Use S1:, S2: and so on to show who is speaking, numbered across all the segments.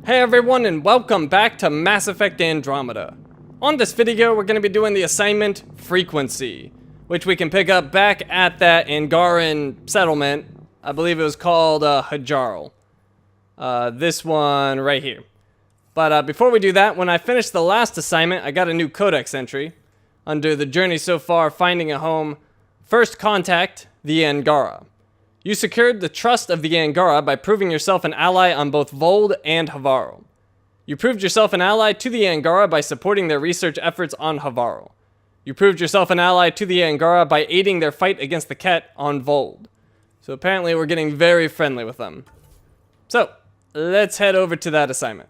S1: Hey everyone, and welcome back to Mass Effect Andromeda. On this video, we're going to be doing the assignment Frequency, which we can pick up back at that Angaran settlement. I believe it was called Hajarl. This one right here. But before we do that, when I finished the last assignment, I got a new codex entry. Under the journey so far, finding a home, first contact the Angara. You secured the trust of the Angara by proving yourself an ally on both Vold and Havarl. You proved yourself an ally to the Angara by supporting their research efforts on Havarl. You proved yourself an ally to the Angara by aiding their fight against the Ket on Vold. So apparently we're getting very friendly with them. So, let's head over to that assignment.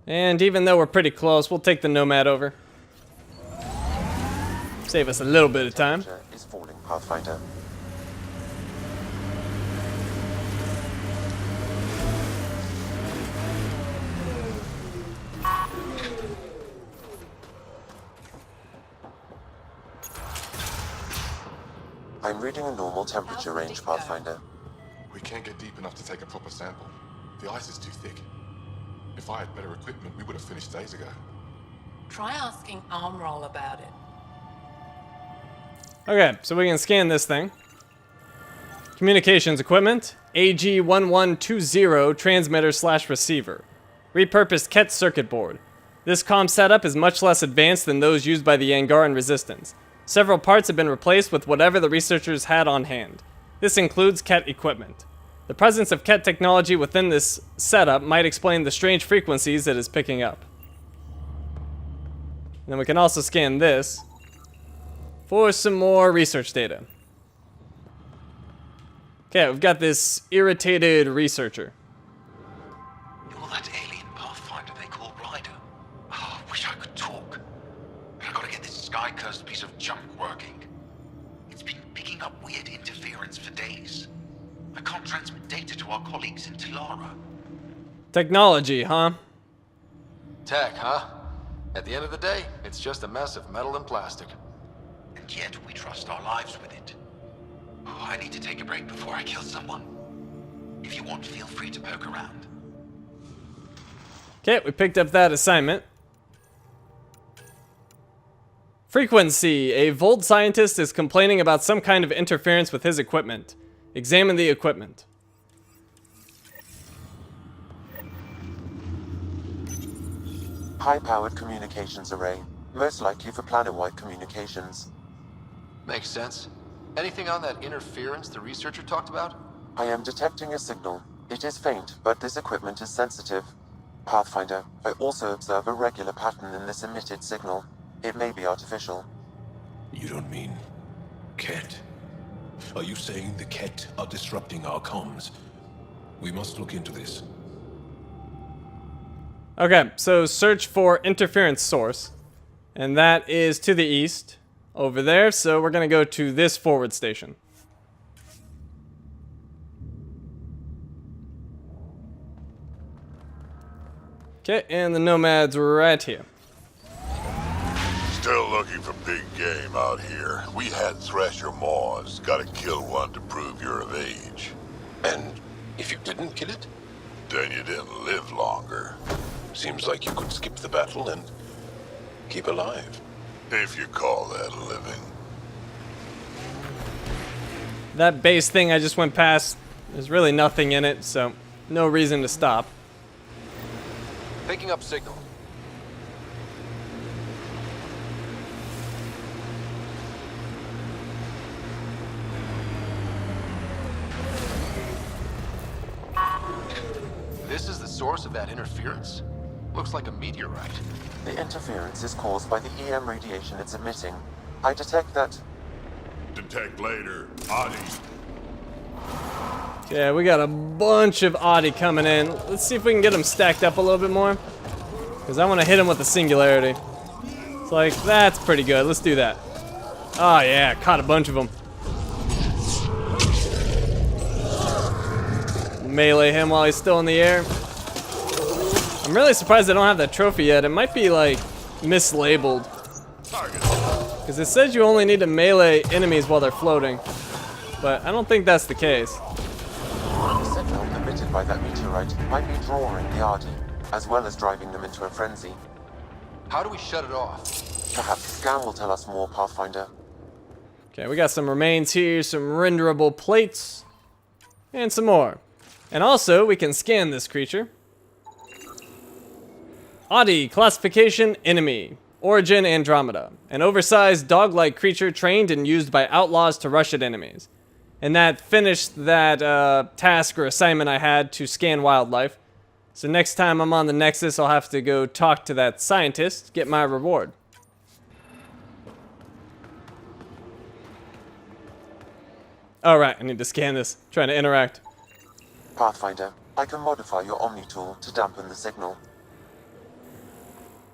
S1: And even though we're pretty close, we'll take the Nomad over. Save us a little bit of time.
S2: Is falling, Pathfinder. I'm reading a normal temperature range, Pathfinder.
S3: We can't get deep enough to take a proper sample. The ice is too thick. If I had better equipment, we would have finished days ago.
S4: Try asking Armroll about it.
S1: Okay, so we can scan this thing. Communications equipment, AG1120 transmitter/receiver. Repurposed Ket circuit board. This comm setup is much less advanced than those used by the Angaran resistance. Several parts have been replaced with whatever the researchers had on hand. This includes Ket equipment. The presence of Ket technology within this setup might explain the strange frequencies it is picking up. And then we can also scan this for some more research data. Okay, we've got this irritated researcher.
S5: You're that alien Pathfinder they call Ryder. Oh, I wish I could talk. But I gotta get this sky-cursed piece of junk working. It's been picking up weird interference for days. I can't transmit data to our colleagues in Tilara.
S1: Technology, huh?
S6: Tech, huh? At the end of the day, it's just a mess of metal and plastic.
S5: And yet we trust our lives with it. Oh, I need to take a break before I kill someone. If you want, feel free to poke around.
S1: Okay, we picked up that assignment. Frequency. A Vold scientist is complaining about some kind of interference with his equipment. Examine the equipment.
S2: High-powered communications array, most likely for planet-wide communications.
S6: Makes sense. Anything on that interference the researcher talked about?
S2: I am detecting a signal. It is faint, but this equipment is sensitive. Pathfinder, I also observe a regular pattern in this emitted signal. It may be artificial.
S7: You don't mean Ket? Are you saying the Ket are disrupting our comms? We must look into this.
S1: Okay, so search for interference source. And that is to the east, over there. So we're going to go to this forward station. Okay, and the Nomad's right here.
S8: Still looking for big game out here. We had Thresher Maws. Gotta kill one to prove you're of age.
S7: And if you didn't kill it?
S8: Then you didn't live longer.
S7: Seems like you could skip the battle and keep alive.
S8: If you call that living.
S1: That base thing I just went past, there's really nothing in it, so no reason to stop.
S6: Picking up signal. This is the source of that interference? Looks like a meteorite.
S2: The interference is caused by the EM radiation it's emitting. I detect that...
S8: Detect later. Adi.
S1: Yeah, we got a bunch of Audi coming in. Let's see if we can get them stacked up a little bit more. Because I want to hit them with the singularity. It's like, that's pretty good. Let's do that. Oh yeah, caught a bunch of them. Melee him while he's still in the air. I'm really surprised I don't have that trophy yet. It might be like mislabeled.
S8: Target.
S1: Because it says you only need to melee enemies while they're floating. But I don't think that's the case.
S2: The signal emitted by that meteorite might be drawing the Ardi, as well as driving them into a frenzy.
S6: How do we shut it off?
S2: Perhaps the scan will tell us more, Pathfinder.
S1: Okay, we got some remains here, some renderable plates, and some more. And also, we can scan this creature. Adi, classification, enemy. Origin, Andromeda. An oversized dog-like creature trained and used by outlaws to rush at enemies. And that finished that task or assignment I had to scan wildlife. So next time I'm on the Nexus, I'll have to go talk to that scientist, get my reward. Alright, I need to scan this. Trying to interact.
S2: Pathfinder, I can modify your Omni tool to dampen the signal.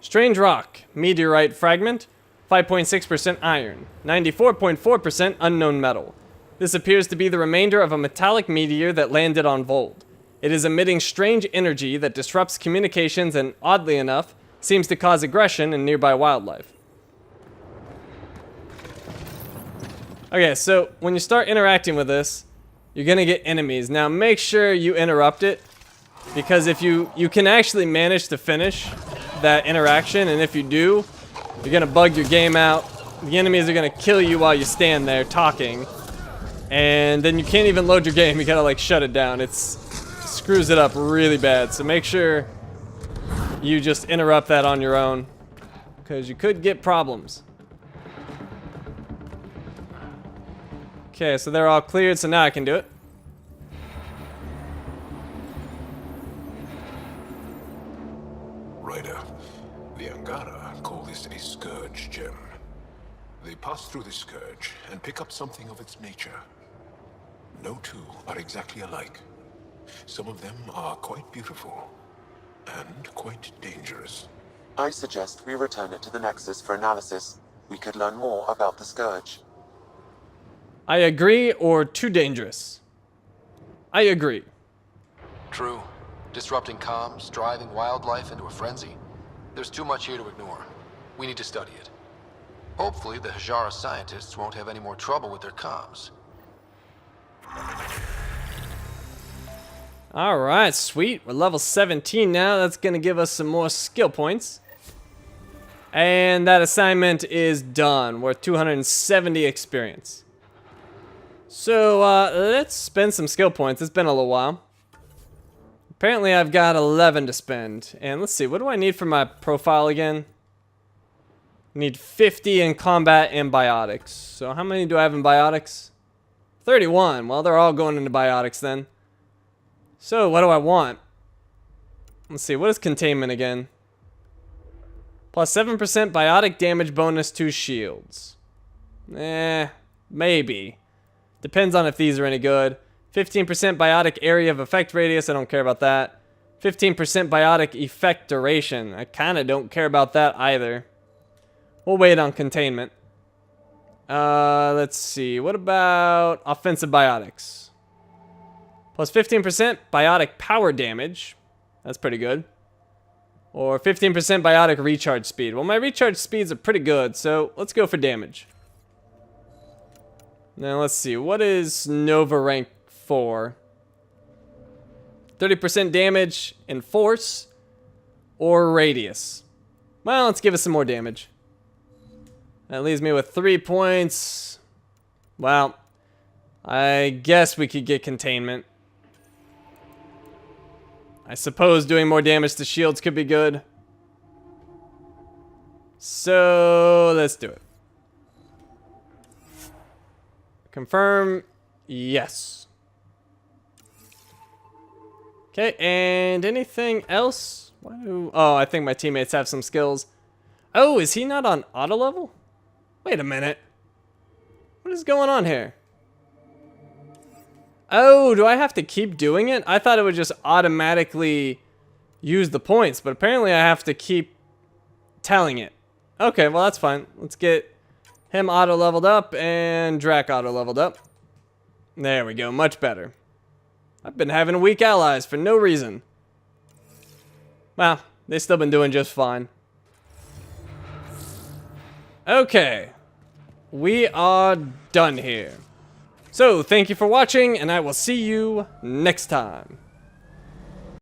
S1: Strange rock, meteorite fragment, 5.6% iron, 94.4% unknown metal. This appears to be the remainder of a metallic meteor that landed on Vold. It is emitting strange energy that disrupts communications and, oddly enough, seems to cause aggression in nearby wildlife. Okay, so when you start interacting with this, you're gonna get enemies. Now make sure you interrupt it, because if you can actually manage to finish that interaction, and if you do, you're gonna bug your game out. The enemies are gonna kill you while you stand there talking, and then you can't even load your game. You gotta like shut it down. It screws it up really bad. So make sure you just interrupt that on your own, because you could get problems. Okay, so they're all cleared, so now I can do it.
S7: Ryder, the Angara call this a scourge gem. They pass through the scourge and pick up something of its nature. No two are exactly alike. Some of them are quite beautiful and quite dangerous.
S2: I suggest we return it to the Nexus for analysis. We could learn more about the Scourge.
S1: I agree, or too dangerous. I agree.
S6: True. Disrupting comms, driving wildlife into a frenzy. There's too much here to ignore. We need to study it. Hopefully, the Hajara scientists won't have any more trouble with their comms.
S1: Alright, sweet. We're level 17 now. That's going to give us some more skill points. And that assignment is done. Worth 270 experience. So, let's spend some skill points. It's been a little while. Apparently, I've got 11 to spend. And let's see, what do I need for my profile again? Need 50 in combat and biotics. So, how many do I have in biotics? 31. Well, they're all going into biotics then. So, what do I want? Let's see, what is containment again? Plus 7% biotic damage bonus to shields. Maybe. Depends on if these are any good. 15% biotic area of effect radius, I don't care about that. 15% biotic effect duration, I kinda don't care about that either. We'll wait on containment. Let's see, what about offensive biotics? Plus 15% biotic power damage, that's pretty good. Or 15% biotic recharge speed. Well, my recharge speeds are pretty good, so let's go for damage. Now, let's see. What is Nova rank 4? 30% damage in force or radius. Well, let's give us some more damage. That leaves me with 3 points. Well, I guess we could get containment. I suppose doing more damage to shields could be good. So, let's do it. Confirm, yes. Okay, and anything else? Oh, I think my teammates have some skills. Oh, is he not on auto level? Wait a minute. What is going on here? Oh, do I have to keep doing it? I thought it would just automatically use the points, but apparently I have to keep telling it. Okay, well that's fine. Let's get him auto leveled up and Drac auto leveled up. There we go, much better. I've been having weak allies for no reason. Well, they've still been doing just fine. Okay, we are done here. So, thank you for watching, and I will see you next time.